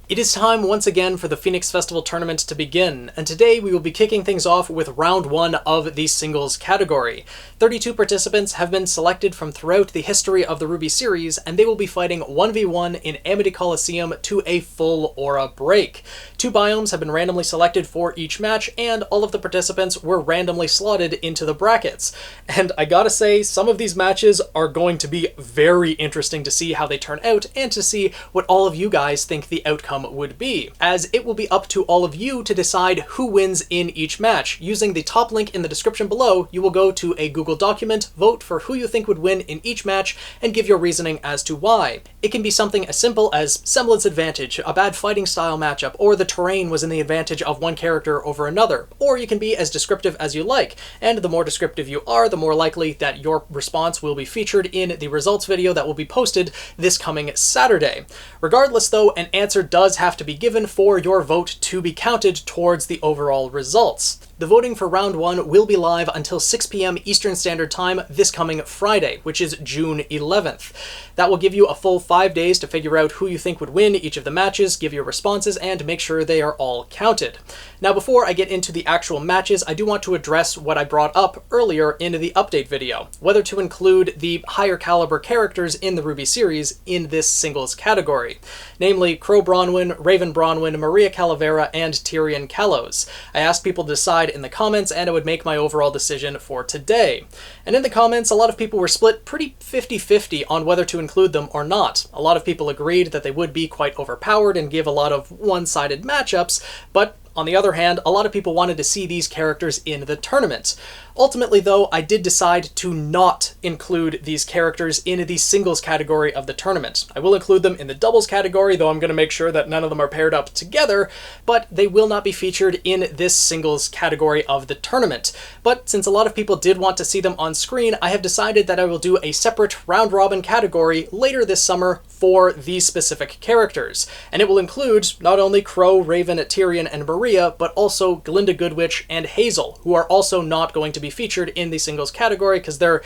It is time once again for the Phoenix Festival tournament to begin, and today we will be kicking things off with round 1 of the singles category. 32 participants have been selected from throughout the history of the RWBY series, and they will be fighting 1v1 in Amity Colosseum to a full aura break. 2 biomes have been randomly selected for each match, and all of the participants were randomly slotted into the brackets. And I gotta say, some of these matches are going to be very interesting to see how they turn out, and to see what all of you guys think the outcome would be, as it will be up to all of you to decide who wins in each match. Using the top link in the description below, you will go to a Google document, vote for who you think would win in each match, and give your reasoning as to why. It can be something as simple as semblance advantage, a bad fighting style matchup, or the terrain was in the advantage of one character over another, or you can be as descriptive as you like, and the more descriptive you are, the more likely that your response will be featured in the results video that will be posted this coming Saturday. Regardless though, an answer does have to be given for your vote to be counted towards the overall results. The voting for round 1 will be live until 6 p.m. Eastern Standard Time this coming Friday, which is June 11th. That will give you a full 5 days to figure out who you think would win each of the matches, give your responses, and make sure they are all counted. Now, before I get into the actual matches, I do want to address what I brought up earlier in the update video, whether to include the higher caliber characters in the RWBY series in this singles category, namely Crow Bronwyn, Raven Bronwyn, Maria Calavera, and Tyrion Kalos. I asked people to decide in the comments, and I would make my overall decision for today. And in the comments, a lot of people were split pretty 50-50 on whether to include them or not. A lot of people agreed that they would be quite overpowered and give a lot of one-sided matchups, but on the other hand, a lot of people wanted to see these characters in the tournament. Ultimately, though, I did decide to not include these characters in the singles category of the tournament. I will include them in the doubles category, though I'm going to make sure that none of them are paired up together, but they will not be featured in this singles category of the tournament. But since a lot of people did want to see them on screen, I have decided that I will do a separate round-robin category later this summer for these specific characters. And it will include not only Crow, Raven, Tyrion, and Maria, but also Glinda Goodwitch and Hazel, who are also not going to be featured in the singles category because they're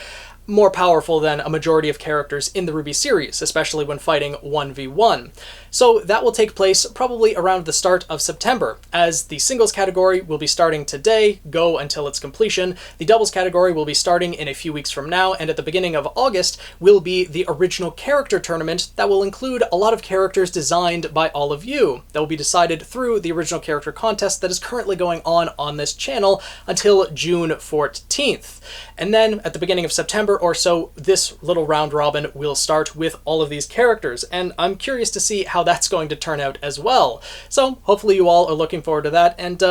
more powerful than a majority of characters in the RWBY series, especially when fighting 1v1. So that will take place probably around the start of September, as the singles category will be starting today, go until its completion. The doubles category will be starting in a few weeks from now, and at the beginning of August will be the original character tournament that will include a lot of characters designed by all of you. That will be decided through the original character contest that is currently going on this channel until June 14th. And then at the beginning of September or so, this little round robin will start with all of these characters, and I'm curious to see how that's going to turn out as well. So hopefully you all are looking forward to that, and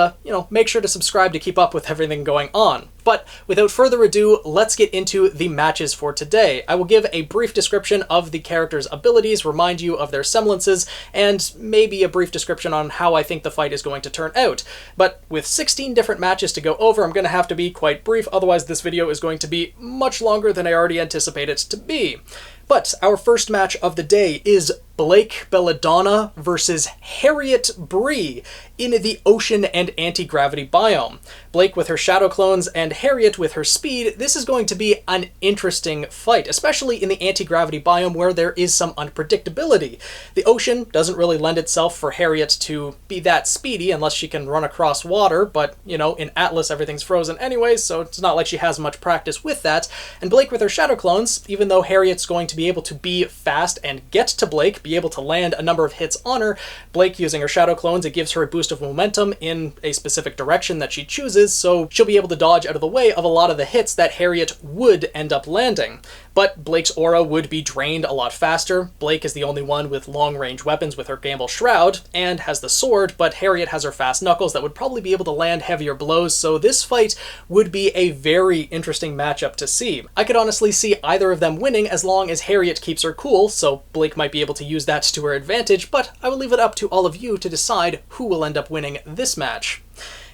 make sure to subscribe to keep up with everything going on. But without further ado, let's get into the matches for today. I will give a brief description of the characters' abilities, remind you of their semblances, and maybe a brief description on how I think the fight is going to turn out. But with 16 different matches to go over, I'm going to have to be quite brief, otherwise this video is going to be much longer than I already anticipate it to be. But our first match of the day is Blake Belladonna versus Harriet Bree in the Ocean and Anti-Gravity biome. Blake with her Shadow Clones and Harriet with her Speed. This is going to be an interesting fight, especially in the Anti-Gravity biome where there is some unpredictability. The ocean doesn't really lend itself for Harriet to be that speedy unless she can run across water, but, in Atlas everything's frozen anyways, so it's not like she has much practice with that. And Blake with her Shadow Clones, even though Harriet's going to be able to be fast and get to Blake, be able to land a number of hits on her, Blake using her Shadow Clones, it gives her a boost of momentum in a specific direction that she chooses, so she'll be able to dodge out of the way of a lot of the hits that Harriet would end up landing. But Blake's aura would be drained a lot faster. Blake is the only one with long-range weapons with her Gamble Shroud, and has the sword, but Harriet has her fast knuckles that would probably be able to land heavier blows, so this fight would be a very interesting matchup to see. I could honestly see either of them winning as long as Harriet keeps her cool, so Blake might be able to use that to her advantage, but I will leave it up to all of you to decide who will end up winning this match.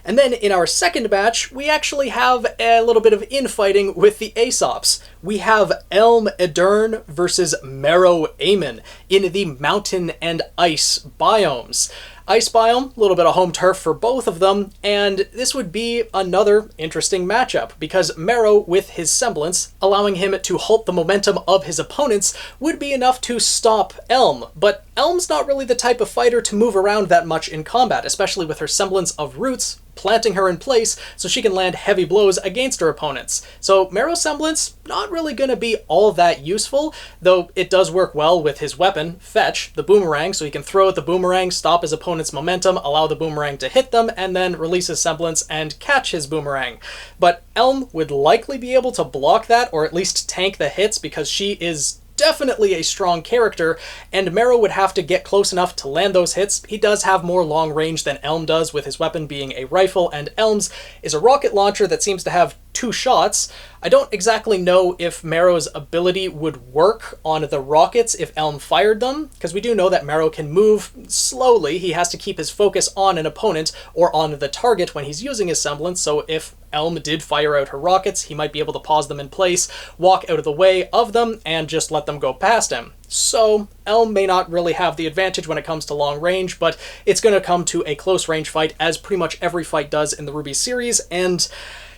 And then in our second match, we actually have a little bit of infighting with the Aesops. We have Elm Edern versus Marrow Aemon in the Mountain and Ice biomes. Ice biome, a little bit of home turf for both of them, and this would be another interesting matchup, because Marrow, with his semblance, allowing him to halt the momentum of his opponents, would be enough to stop Elm, but Elm's not really the type of fighter to move around that much in combat, especially with her semblance of roots, planting her in place so she can land heavy blows against her opponents. So Marrow's semblance, not really going to be all that useful, though it does work well with his weapon, Fetch, the boomerang, so he can throw at the boomerang, stop his opponent's momentum, allow the boomerang to hit them, and then release his semblance and catch his boomerang. But Elm would likely be able to block that, or at least tank the hits, because she is definitely a strong character, and Marrow would have to get close enough to land those hits. He does have more long range than Elm does, with his weapon being a rifle, and Elm's is a rocket launcher that seems to have 2 shots. I don't exactly know if Marrow's ability would work on the rockets if Elm fired them, because we do know that Marrow can move slowly. He has to keep his focus on an opponent or on the target when he's using his semblance, so if Elm did fire out her rockets, he might be able to pause them in place, walk out of the way of them, and just let them go past him. So Elm may not really have the advantage when it comes to long range, but it's going to come to a close range fight, as pretty much every fight does in the RWBY series, and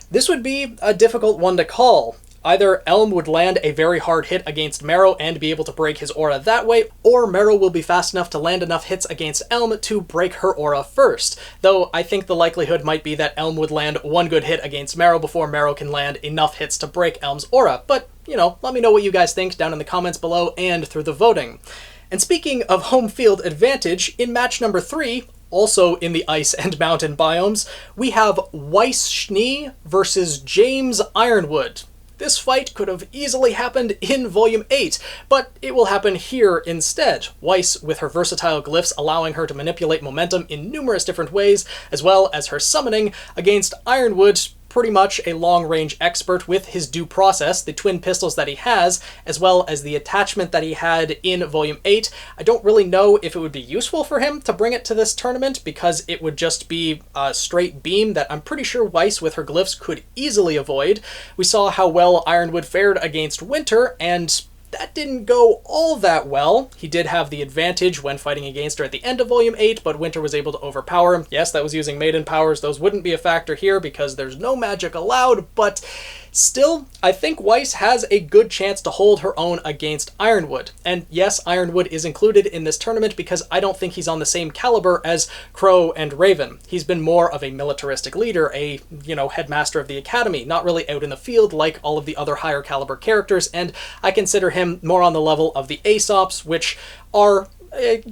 this would be a difficult one to call. Either Elm would land a very hard hit against Marrow and be able to break his aura that way, or Marrow will be fast enough to land enough hits against Elm to break her aura first. Though I think the likelihood might be that Elm would land one good hit against Marrow before Marrow can land enough hits to break Elm's aura. But, you know, let me know what you guys think down in the comments below and through the voting. And speaking of home field advantage, in match number 3, also in the ice and mountain biomes, we have Weiss Schnee versus James Ironwood. This fight could have easily happened in Volume 8, but it will happen here instead. Weiss, with her versatile glyphs allowing her to manipulate momentum in numerous different ways, as well as her summoning, against Ironwood, pretty much a long-range expert with his due process, the twin pistols that he has, as well as the attachment that he had in Volume 8. I don't really know if it would be useful for him to bring it to this tournament, because it would just be a straight beam that I'm pretty sure Weiss with her glyphs could easily avoid. We saw how well Ironwood fared against Winter, and that didn't go all that well. He did have the advantage when fighting against her at the end of Volume 8, but Winter was able to overpower him. Yes, that was using maiden powers. Those wouldn't be a factor here because there's no magic allowed, but still, I think Weiss has a good chance to hold her own against Ironwood. And yes, Ironwood is included in this tournament because I don't think he's on the same caliber as Crow and Raven. He's been more of a militaristic leader, a, headmaster of the academy, not really out in the field like all of the other higher caliber characters, and I consider him more on the level of the Aesops, which are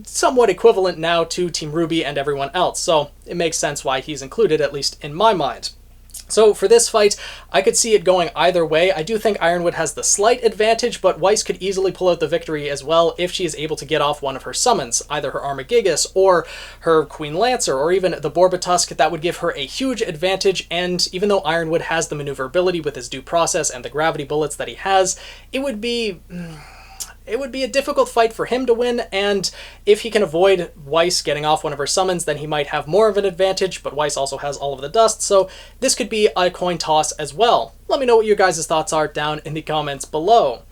somewhat equivalent now to Team RWBY and everyone else, so it makes sense why he's included, at least in my mind. So for this fight, I could see it going either way. I do think Ironwood has the slight advantage, but Weiss could easily pull out the victory as well if she is able to get off one of her summons, either her Armagigas or her Queen Lancer, or even the Borbatusk. That would give her a huge advantage, and even though Ironwood has the maneuverability with his due process and the gravity bullets that he has, it would be a difficult fight for him to win, and if he can avoid Weiss getting off one of her summons, then he might have more of an advantage, but Weiss also has all of the dust, so this could be a coin toss as well. Let me know what your guys' thoughts are down in the comments below.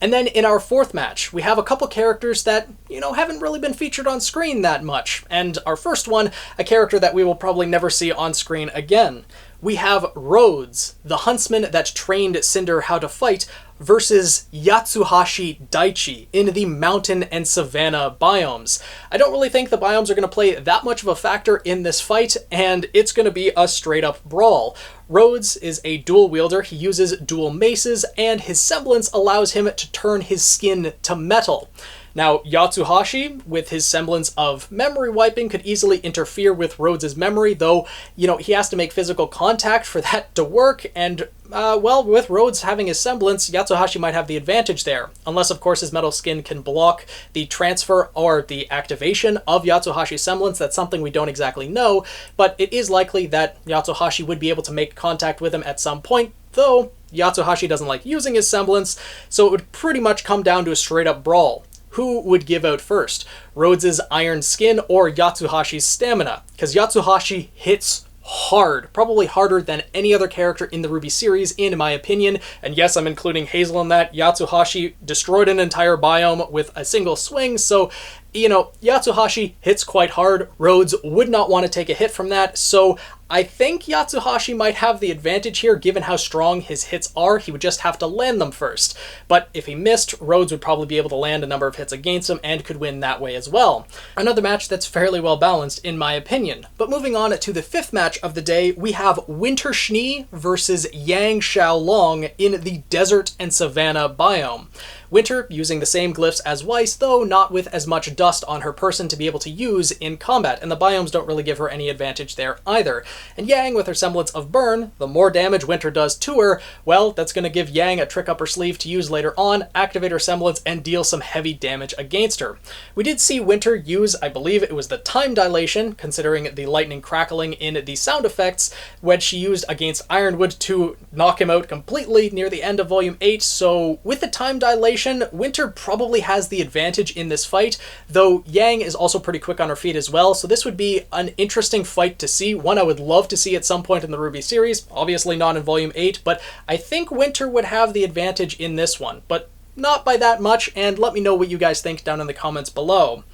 And then in our 4th match, we have a couple characters that, haven't really been featured on screen that much, and our first one, a character that we will probably never see on screen again. We have Rhodes, the huntsman that trained Cinder how to fight, versus Yatsuhashi Daichi in the mountain and savanna biomes. I don't really think the biomes are going to play that much of a factor in this fight, and it's going to be a straight-up brawl. Rhodes is a dual wielder, he uses dual maces, and his semblance allows him to turn his skin to metal. Now, Yatsuhashi, with his semblance of memory wiping, could easily interfere with Rhodes' memory, though, he has to make physical contact for that to work, and, with Rhodes having his semblance, Yatsuhashi might have the advantage there. Unless, of course, his metal skin can block the transfer or the activation of Yatsuhashi's semblance. That's something we don't exactly know, but it is likely that Yatsuhashi would be able to make contact with him at some point, though Yatsuhashi doesn't like using his semblance, so it would pretty much come down to a straight-up brawl. Who would give out first? Rhodes' iron skin or Yatsuhashi's stamina? Because Yatsuhashi hits hard, probably harder than any other character in the RWBY series, in my opinion. And yes, I'm including Hazel in that. Yatsuhashi destroyed an entire biome with a single swing, so you know, Yatsuhashi hits quite hard. Rhodes would not want to take a hit from that, so I think Yatsuhashi might have the advantage here given how strong his hits are. He would just have to land them first. But if he missed, Rhodes would probably be able to land a number of hits against him and could win that way as well. Another match that's fairly well balanced in my opinion. But moving on to the fifth match of the day, we have Winter Schnee versus Yang Xiaolong in the Desert and Savannah biome. Winter using the same glyphs as Weiss, though not with as much dust on her person to be able to use in combat, and the biomes don't really give her any advantage there either. And Yang, with her semblance of burn, the more damage Winter does to her, well, that's going to give Yang a trick up her sleeve to use later on, activate her semblance, and deal some heavy damage against her. We did see Winter use, I believe it was the time dilation, considering the lightning crackling in the sound effects, which she used against Ironwood to knock him out completely near the end of Volume 8, so with the time dilation, Winter probably has the advantage in this fight, though Yang is also pretty quick on her feet as well, so this would be an interesting fight to see, one I would love to see at some point in the RWBY series, obviously not in Volume 8, but I think Winter would have the advantage in this one, but not by that much, and let me know what you guys think down in the comments below.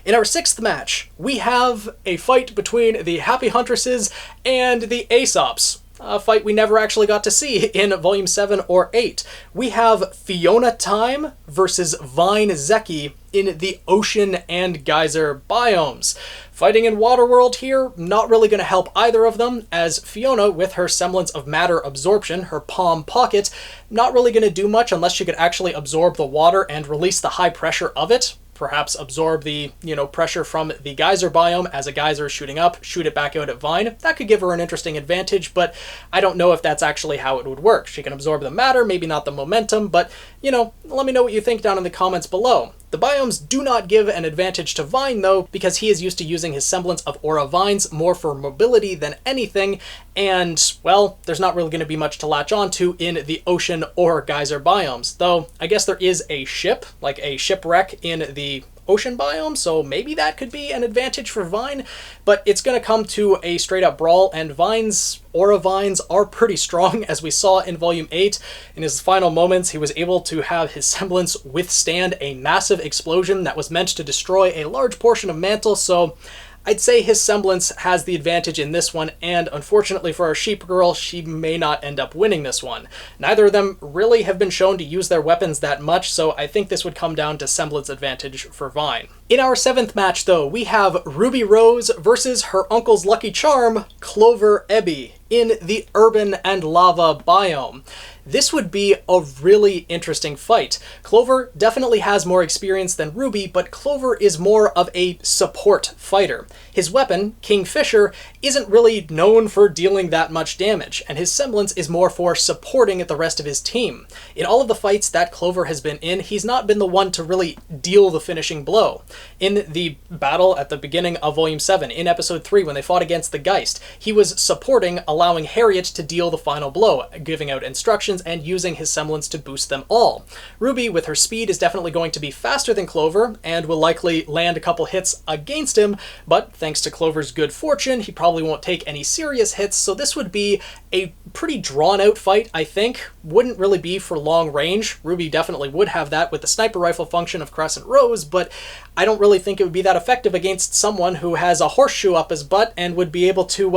In our sixth match, we have a fight between the Happy Huntresses and the Aesops. A fight we never actually got to see in Volume 7 or 8. We have Fiona Time versus Vine Zeki in the Ocean and Geyser biomes. Fighting in Waterworld here, not really going to help either of them, as Fiona, with her semblance of matter absorption, her palm pocket, not really going to do much unless she could actually absorb the water and release the high pressure of it. Perhaps absorb the, pressure from the Geyser biome as a geyser is shooting up, shoot it back out at Vine. That could give her an interesting advantage, but I don't know if that's actually how it would work. She can absorb the matter, maybe not the momentum, but, let me know what you think down in the comments below. The biomes do not give an advantage to Vine, though, because he is used to using his semblance of aura vines more for mobility than anything, and, well, there's not really going to be much to latch onto in the ocean or geyser biomes, though I guess there is a ship, like a shipwreck in the ocean biome, so maybe that could be an advantage for Vine, but it's going to come to a straight-up brawl, and Vine's aura vines are pretty strong, as we saw in Volume 8. In his final moments, he was able to have his semblance withstand a massive explosion that was meant to destroy a large portion of Mantle, so I'd say his semblance has the advantage in this one, and unfortunately for our sheep girl, she may not end up winning this one. Neither of them really have been shown to use their weapons that much, so I think this would come down to semblance advantage for Vine. In our seventh match, though, we have Ruby Rose versus her uncle's lucky charm, Clover Ebby, in the Urban and Lava biome. This would be a really interesting fight. Clover definitely has more experience than Ruby, but Clover is more of a support fighter. His weapon, Kingfisher, isn't really known for dealing that much damage, and his semblance is more for supporting the rest of his team. In all of the fights that Clover has been in, he's not been the one to really deal the finishing blow. In the battle at the beginning of Volume 7, in Episode 3, when they fought against the Geist, he was supporting, allowing Harriet to deal the final blow, giving out instructions and using his semblance to boost them all. Ruby, with her speed, is definitely going to be faster than Clover, and will likely land a couple hits against him, but thanks to Clover's good fortune, he probably won't take any serious hits, so this would be a pretty drawn-out fight, I think. Wouldn't really be for long range. Ruby definitely would have that with the sniper rifle function of Crescent Rose, but I don't really think it would be that effective against someone who has a horseshoe up his butt and would be able to,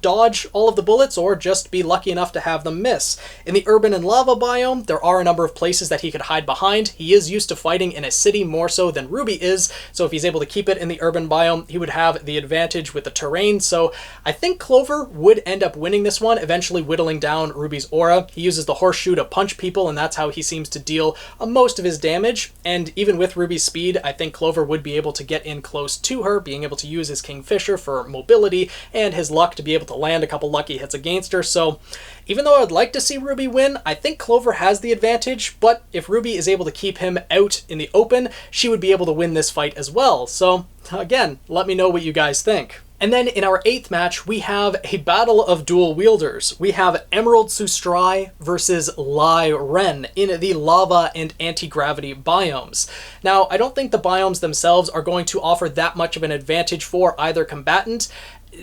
dodge all of the bullets or just be lucky enough to have them miss. In the Urban and Lava biome, there are a number of places that he could hide behind. He is used to fighting in a city more so than Ruby is, so if he's able to keep it in the Urban biome, he would have the advantage with the terrain, so I think Clover would end up winning this one, eventually whittling down Ruby's aura. He uses the horseshoe to punch people, and that's how he seems to deal most of his damage, and even with Ruby's speed, I think Clover would be able to get in close to her, being able to use his Kingfisher for mobility, and his luck to be able to land a couple lucky hits against her, so even though I'd like to see Ruby win, I think Clover has the advantage, but if Ruby is able to keep him out in the open, she would be able to win this fight as well, so again, let me know what you guys think. And then in our eighth match, we have a battle of dual wielders. We have Emerald Sustrai versus Lai Ren in the lava and anti-gravity biomes. Now, I don't think the biomes themselves are going to offer that much of an advantage for either combatant,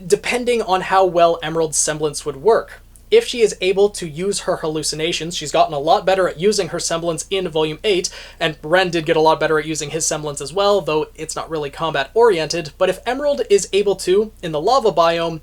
depending on how well Emerald's semblance would work. if she is able to use her hallucinations, she's gotten a lot better at using her semblance in Volume 8, and Ren did get a lot better at using his semblance as well, though it's not really combat-oriented, but if Emerald is able to, in the lava biome,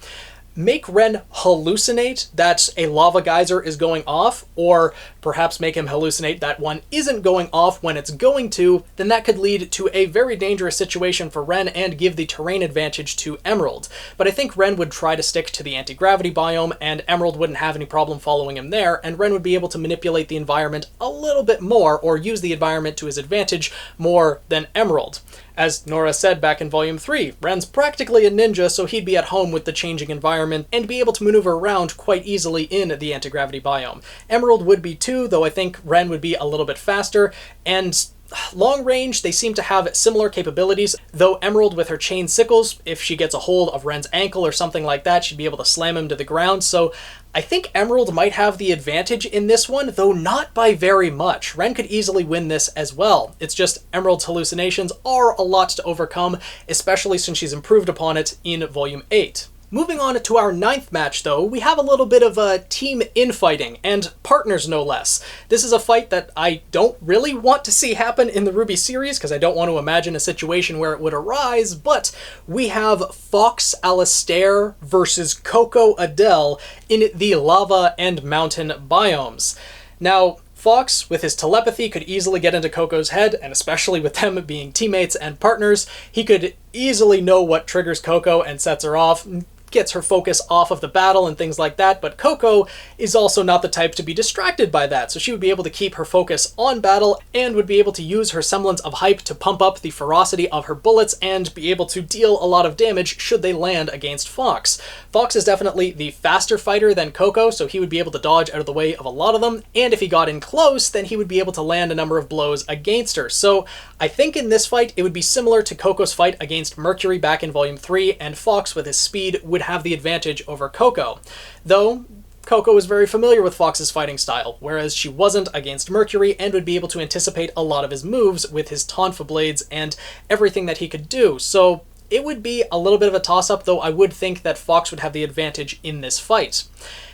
make Ren hallucinate that a lava geyser is going off, or perhaps make him hallucinate that one isn't going off when it's going to, then that could lead to a very dangerous situation for Ren and give the terrain advantage to Emerald. But I think Ren would try to stick to the anti-gravity biome, and Emerald wouldn't have any problem following him there, and Ren would be able to manipulate the environment a little bit more, or use the environment to his advantage more than Emerald. As Nora said back in Volume 3, Ren's practically a ninja, so he'd be at home with the changing environment and be able to maneuver around quite easily in the anti-gravity biome. Emerald would be too, though I think Ren would be a little bit faster, and long range, they seem to have similar capabilities, though Emerald with her chain sickles, if she gets a hold of Ren's ankle or something like that, she'd be able to slam him to the ground, so I think Emerald might have the advantage in this one, though not by very much. Ren could easily win this as well. It's just Emerald's hallucinations are a lot to overcome, especially since she's improved upon it in Volume 8. Moving on to our 9th match, though, we have a little bit of a team infighting, and partners no less. This is a fight that I don't really want to see happen in the RWBY series, because I don't want to imagine a situation where it would arise, but we have Fox Alistair versus Coco Adele in the lava and mountain biomes. Now, Fox, with his telepathy, could easily get into Coco's head, and especially with them being teammates and partners, he could easily know what triggers Coco and sets her off, gets her focus off of the battle and things like that, but Coco is also not the type to be distracted by that, so she would be able to keep her focus on battle and would be able to use her semblance of hype to pump up the ferocity of her bullets and be able to deal a lot of damage should they land against Fox. Fox is definitely the faster fighter than Coco, so he would be able to dodge out of the way of a lot of them, and if he got in close, then he would be able to land a number of blows against her. So I think in this fight, it would be similar to Coco's fight against Mercury back in Volume 3, and Fox, with his speed, would have the advantage over Coco. Though, Coco was very familiar with Fox's fighting style, whereas she wasn't against Mercury and would be able to anticipate a lot of his moves with his Tonfa blades and everything that he could do. So it would be a little bit of a toss-up, though I would think that Fox would have the advantage in this fight.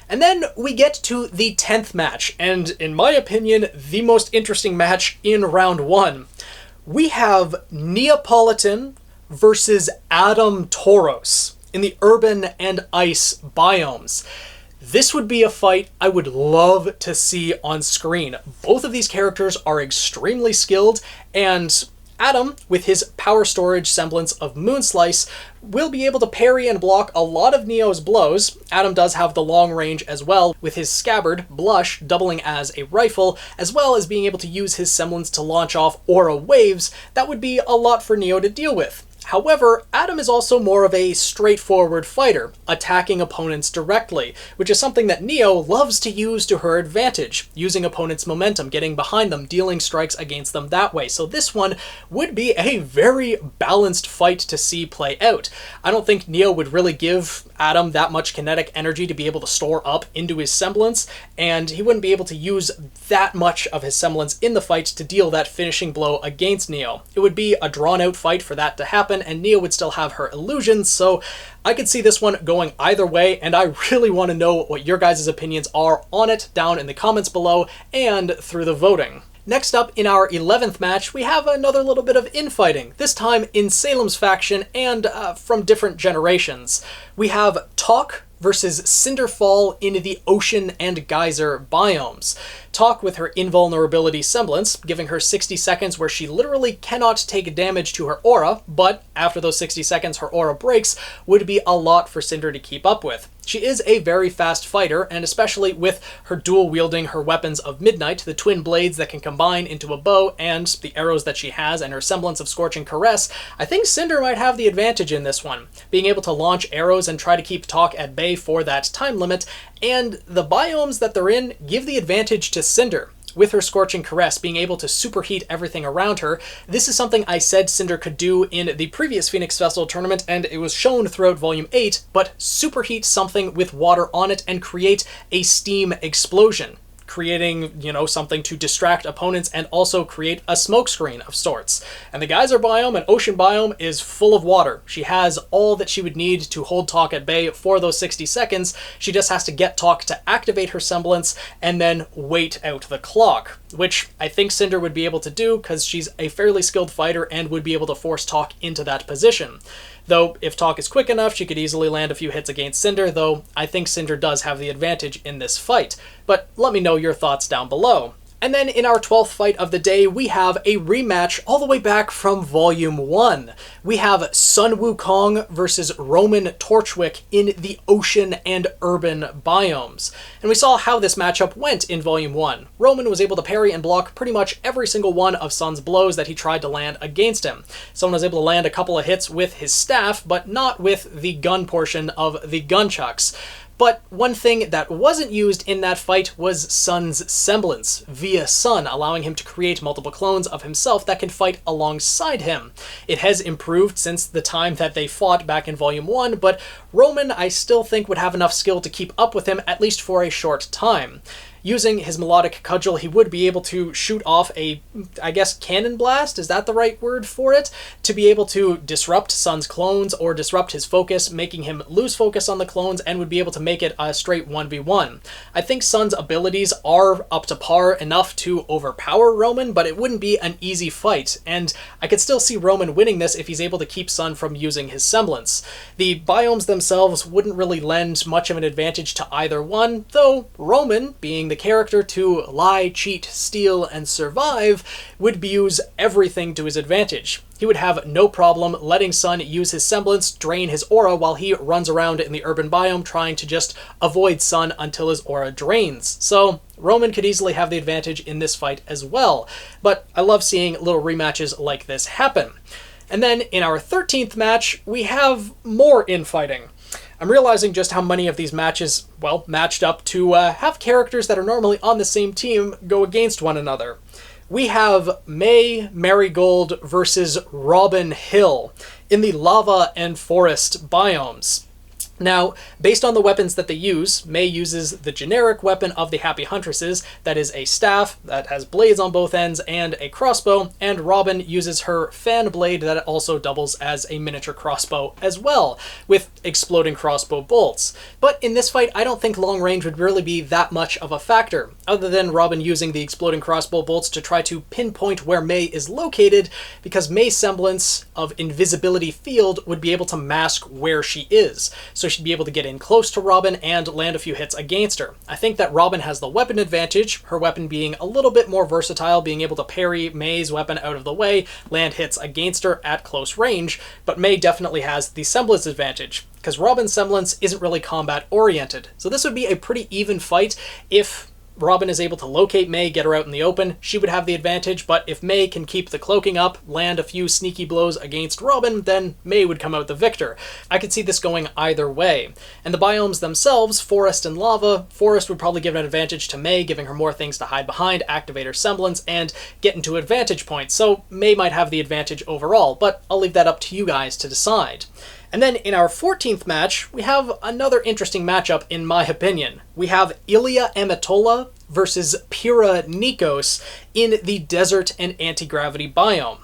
And then we get to the 10th match, and in my opinion, the most interesting match in round 1. We have Neapolitan versus Adam Tauros in the urban and ice biomes. This would be a fight I would love to see on screen. Both of these characters are extremely skilled, and Adam, with his power storage semblance of Moonslice, will be able to parry and block a lot of Neo's blows. Adam does have the long range as well, with his scabbard, Blush, doubling as a rifle, as well as being able to use his semblance to launch off aura waves. That would be a lot for Neo to deal with. However, Adam is also more of a straightforward fighter, attacking opponents directly, which is something that Neo loves to use to her advantage, using opponents' momentum, getting behind them, dealing strikes against them that way. So this one would be a very balanced fight to see play out. I don't think Neo would really give Adam that much kinetic energy to be able to store up into his semblance, and he wouldn't be able to use that much of his semblance in the fight to deal that finishing blow against Neo. It would be a drawn-out fight for that to happen, and Neo would still have her illusions, so I could see this one going either way, and I really want to know what your guys' opinions are on it down in the comments below and through the voting. Next up, in our 11th match, we have another little bit of infighting, this time in Salem's faction and from different generations. We have Talk versus Cinderfall in the Ocean and Geyser biomes. Talk, with her invulnerability semblance, giving her 60 seconds where she literally cannot take damage to her aura, but after those 60 seconds her aura breaks, would be a lot for Cinder to keep up with. She is a very fast fighter, and especially with her dual-wielding her weapons of Midnight, the twin blades that can combine into a bow, and the arrows that she has, and her semblance of Scorching Caress, I think Cinder might have the advantage in this one, being able to launch arrows and try to keep Talk at bay for that time limit, and the biomes that they're in give the advantage to Cinder. With her Scorching Caress, being able to superheat everything around her. This is something I said Cinder could do in the previous Phoenix Festival tournament, and it was shown throughout Volume 8, but superheat something with water on it and create a steam explosion. creating, something to distract opponents and also create a smokescreen of sorts. And the Geyser biome, an ocean biome, is full of water. She has all that she would need to hold Talk at bay for those 60 seconds. She just has to get Talk to activate her semblance and then wait out the clock, which I think Cinder would be able to do because she's a fairly skilled fighter and would be able to force Talk into that position. Though, if Talk is quick enough, she could easily land a few hits against Cinder, though I think Cinder does have the advantage in this fight. But let me know your thoughts down below. And then in our 12th fight of the day, we have a rematch all the way back from Volume 1. We have Sun Wukong versus Roman Torchwick in the ocean and urban biomes. And we saw how this matchup went in Volume 1. Roman was able to parry and block pretty much every single one of Sun's blows that he tried to land against him. Sun was able to land a couple of hits with his staff, but not with the gun portion of the gunchucks. But one thing that wasn't used in that fight was Sun's semblance, via Sun, allowing him to create multiple clones of himself that can fight alongside him. It has improved since the time that they fought back in Volume 1, but Roman I still think would have enough skill to keep up with him at least for a short time. Using his melodic cudgel, he would be able to shoot off a, I guess, cannon blast, is that the right word for it? To be able to disrupt Sun's clones or disrupt his focus, making him lose focus on the clones, and would be able to make it a straight 1v1. I think Sun's abilities are up to par enough to overpower Roman, but it wouldn't be an easy fight, and I could still see Roman winning this if he's able to keep Sun from using his semblance. The biomes themselves wouldn't really lend much of an advantage to either one, though Roman, being the character to lie, cheat, steal, and survive, would use everything to his advantage. He would have no problem letting Sun use his semblance, drain his aura while he runs around in the urban biome trying to just avoid Sun until his aura drains. So Roman could easily have the advantage in this fight as well, but I love seeing little rematches like this happen. And then in our 13th match, we have more infighting. I'm realizing just how many of these matches, well, matched up to have characters that are normally on the same team go against one another. We have May Marigold versus Robin Hill in the lava and forest biomes. Now, based on the weapons that they use, May uses the generic weapon of the Happy Huntresses, that is a staff that has blades on both ends and a crossbow, and Robin uses her fan blade that also doubles as a miniature crossbow as well, with exploding crossbow bolts. But in this fight, I don't think long range would really be that much of a factor, other than Robin using the exploding crossbow bolts to try to pinpoint where May is located, because May's semblance of invisibility field would be able to mask where she is. So she'd be able to get in close to Robin and land a few hits against her. I think that Robin has the weapon advantage, her weapon being a little bit more versatile, being able to parry May's weapon out of the way, land hits against her at close range, but May definitely has the semblance advantage, because Robin's semblance isn't really combat oriented. So this would be a pretty even fight. If Robin is able to locate May, get her out in the open, she would have the advantage, but if May can keep the cloaking up, land a few sneaky blows against Robin, then May would come out the victor. I could see this going either way. And the biomes themselves, forest and lava, forest would probably give an advantage to May, giving her more things to hide behind, activate her semblance, and get into advantage points, so May might have the advantage overall, but I'll leave that up to you guys to decide. And then in our 14th match, we have another interesting matchup in my opinion. We have Ilia Amatola versus Pyrrha Nikos in the desert and anti-gravity biome.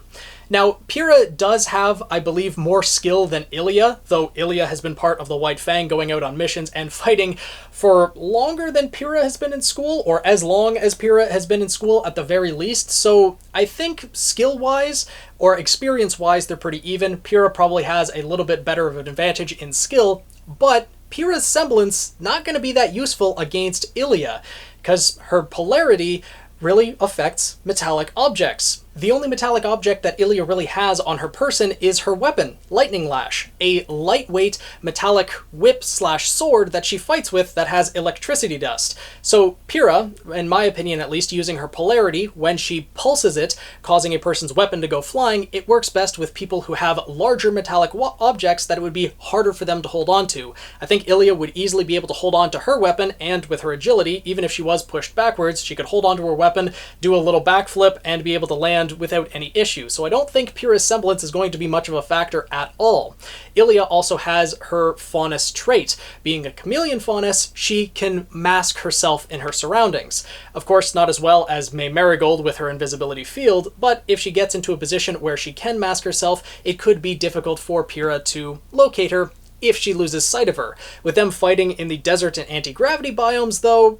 Now, Pyrrha does have, I believe, more skill than Ilia, though Ilia has been part of the White Fang, going out on missions and fighting for longer than Pyrrha has been in school, or as long as Pyrrha has been in school at the very least. So I think skill-wise or experience-wise, they're pretty even. Pyrrha probably has a little bit better of an advantage in skill, but Pyrrha's semblance not going to be that useful against Ilia, because her polarity really affects metallic objects. The only metallic object that Ilia really has on her person is her weapon, Lightning Lash, a lightweight metallic whip/sword that she fights with that has electricity dust. So Pyrrha, in my opinion at least, using her polarity, when she pulses it, causing a person's weapon to go flying, it works best with people who have larger metallic objects that it would be harder for them to hold on to. I think Ilia would easily be able to hold on to her weapon, and with her agility, even if she was pushed backwards, she could hold on to her weapon, do a little backflip, and be able to land and without any issue, so I don't think Pyrrha's semblance is going to be much of a factor at all. Ilia also has her faunus trait. Being a chameleon faunus, she can mask herself in her surroundings. Of course, not as well as May Marigold with her invisibility field, but if she gets into a position where she can mask herself, it could be difficult for Pyrrha to locate her if she loses sight of her. With them fighting in the desert and anti-gravity biomes, though,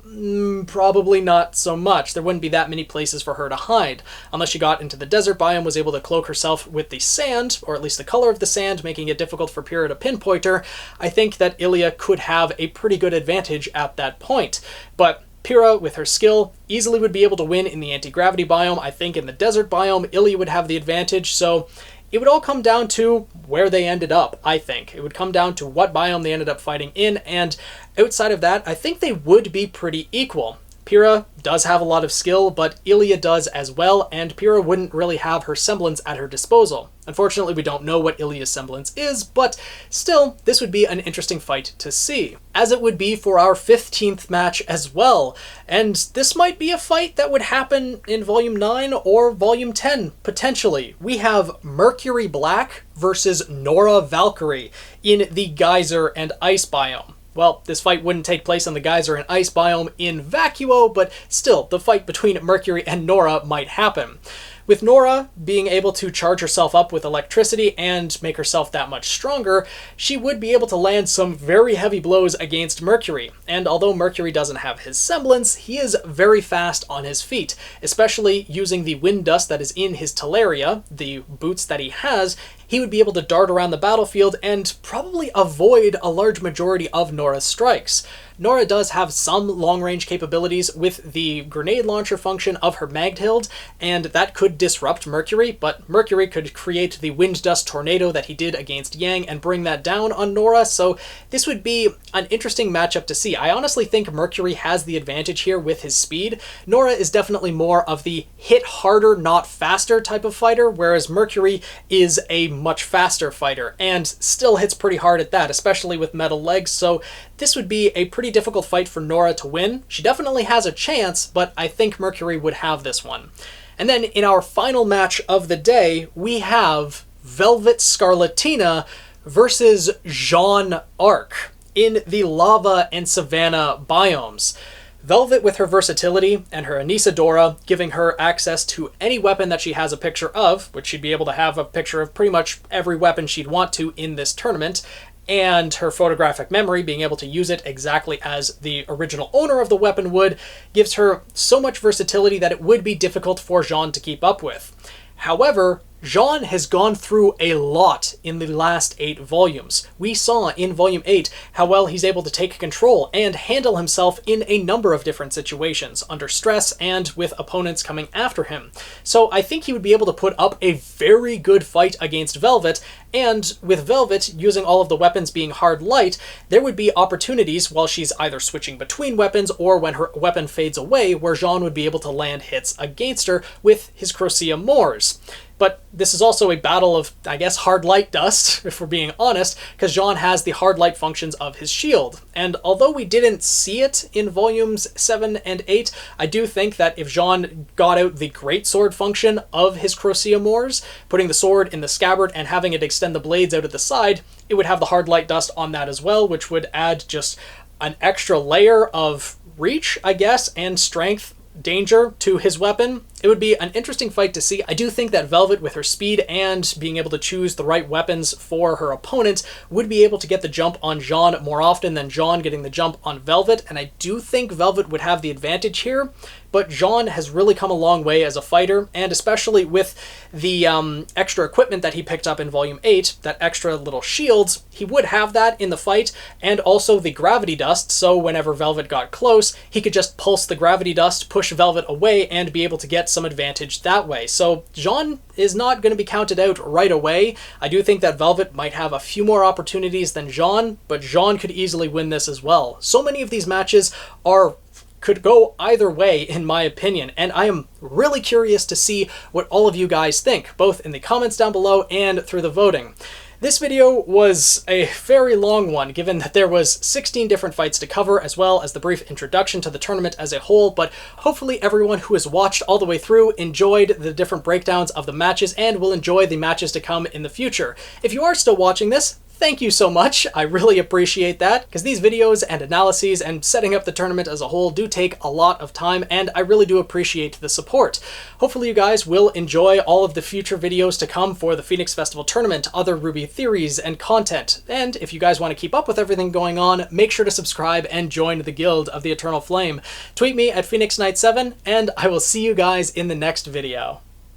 probably not so much. There wouldn't be that many places for her to hide. Unless she got into the desert biome, was able to cloak herself with the sand, or at least the color of the sand, making it difficult for Pyrrha to pinpoint her, I think that Ilia could have a pretty good advantage at that point. But Pyrrha, with her skill, easily would be able to win in the anti-gravity biome. I think in the desert biome, Ilia would have the advantage, so it would all come down to where they ended up, I think. It would come down to what biome they ended up fighting in, and outside of that, I think they would be pretty equal. Pyrrha does have a lot of skill, but Ilia does as well, and Pyrrha wouldn't really have her semblance at her disposal. Unfortunately, we don't know what Ilia's semblance is, but still, this would be an interesting fight to see. As it would be for our 15th match as well, and this might be a fight that would happen in Volume 9 or Volume 10, potentially. We have Mercury Black versus Nora Valkyrie in the Geyser and Ice biome. Well, this fight wouldn't take place on the Geyser and Ice biome in Vacuo, but still, the fight between Mercury and Nora might happen. With Nora being able to charge herself up with electricity and make herself that much stronger, she would be able to land some very heavy blows against Mercury. And although Mercury doesn't have his semblance, he is very fast on his feet, especially using the wind dust that is in his Talaria, the boots that he has. He would be able to dart around the battlefield and probably avoid a large majority of Nora's strikes. Nora does have some long-range capabilities with the grenade launcher function of her Magdhild, and that could disrupt Mercury, but Mercury could create the wind dust tornado that he did against Yang and bring that down on Nora, so this would be an interesting matchup to see. I honestly think Mercury has the advantage here with his speed. Nora is definitely more of the hit harder, not faster type of fighter, whereas Mercury is a much faster fighter, and still hits pretty hard at that, especially with metal legs, so this would be a pretty difficult fight for Nora to win. She definitely has a chance, but I think Mercury would have this one. And then in our final match of the day, we have Velvet Scarlatina versus Jeanne Arc in the Lava and Savannah biomes. Velvet, with her versatility and her Anisadora, giving her access to any weapon that she has a picture of, which she'd be able to have a picture of pretty much every weapon she'd want to in this tournament, and her photographic memory, being able to use it exactly as the original owner of the weapon would, gives her so much versatility that it would be difficult for Jeanne to keep up with. However, Jeanne has gone through a lot in the last 8 volumes. We saw in Volume 8 how well he's able to take control and handle himself in a number of different situations, under stress and with opponents coming after him. So I think he would be able to put up a very good fight against Velvet, and with Velvet using all of the weapons being hard light, there would be opportunities while she's either switching between weapons or when her weapon fades away where Jeanne would be able to land hits against her with his Crocea Moors. But this is also a battle of, I guess, hard light dust, if we're being honest, because Jeanne has the hard light functions of his shield. And although we didn't see it in volumes 7 and 8, I do think that if Jeanne got out the greatsword function of his Crocea Moors, putting the sword in the scabbard and having it extend the blades out at the side, it would have the hard light dust on that as well, which would add just an extra layer of reach, I guess, and strength, danger to his weapon. It would be an interesting fight to see. I do think that Velvet, with her speed and being able to choose the right weapons for her opponent, would be able to get the jump on Jeanne more often than Jeanne getting the jump on Velvet, and I do think Velvet would have the advantage here, but Jeanne has really come a long way as a fighter, and especially with the extra equipment that he picked up in Volume 8, that extra little shields, he would have that in the fight, and also the gravity dust, so whenever Velvet got close, he could just pulse the gravity dust, push Velvet away, and be able to get some advantage that way. So Jeanne is not going to be counted out right away. I do think that Velvet might have a few more opportunities than Jeanne, but Jeanne could easily win this as well. So many of these matches could go either way, in my opinion, and I am really curious to see what all of you guys think, both in the comments down below and through the voting. This video was a very long one, given that there was 16 different fights to cover, as well as the brief introduction to the tournament as a whole, but hopefully everyone who has watched all the way through enjoyed the different breakdowns of the matches and will enjoy the matches to come in the future. If you are still watching this, thank you so much. I really appreciate that, because these videos and analyses and setting up the tournament as a whole do take a lot of time, and I really do appreciate the support. Hopefully you guys will enjoy all of the future videos to come for the Phoenix Festival Tournament, other RWBY theories and content, and if you guys want to keep up with everything going on, make sure to subscribe and join the Guild of the Eternal Flame. Tweet me at PhoenixKnight7, and I will see you guys in the next video.